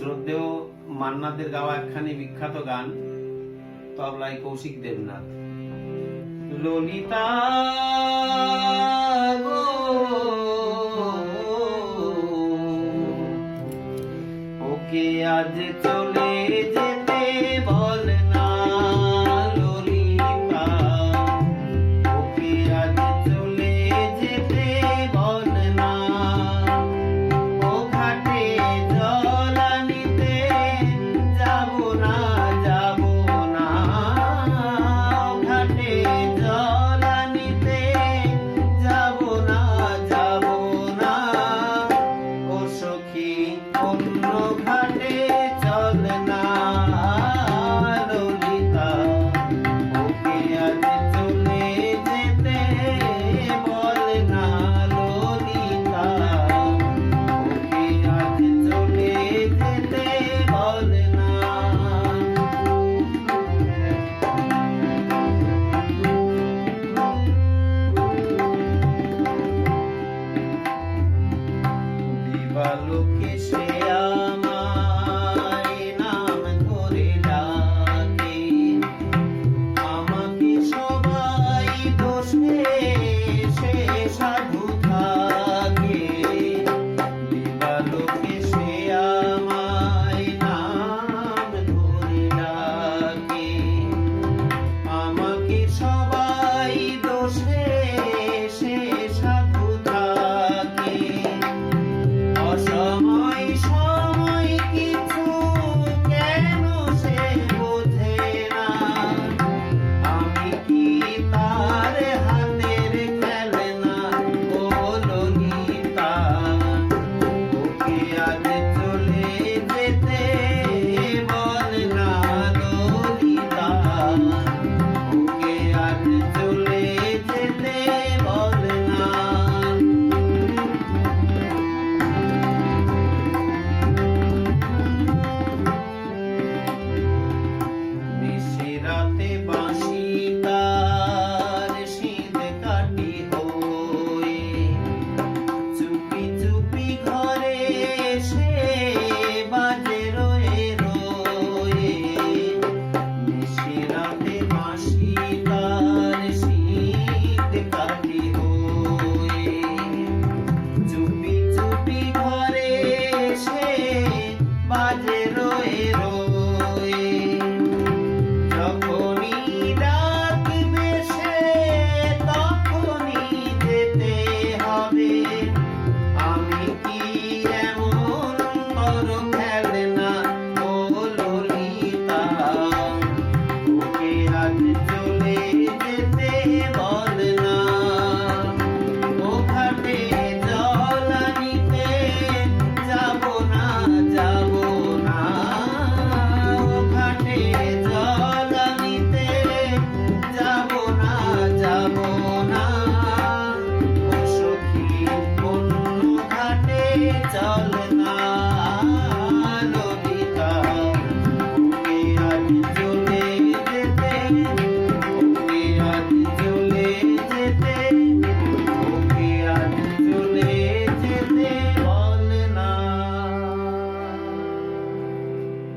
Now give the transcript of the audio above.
শ্রদ্ধেয় মান্নাদের গাওয়া একখানি বিখ্যাত গান, তবলায় কৌশিক দেবনাথ। ললিতা গো ওকে আজ চলে যেতে বল না, ললিতা ওকে আজ চলে যেতে বল না। ও ঘাটে জল আনিতে যাব না, যাব না। ও ঘাটে জল আনিতে যাব না, যাব না। ও সখী অন্য ঘাটে চল না, ললিতা ওকে আজ চলে যেতে বল না, ললিতা ওকে আজ চলে যেতে বল না। দিবালোকে সে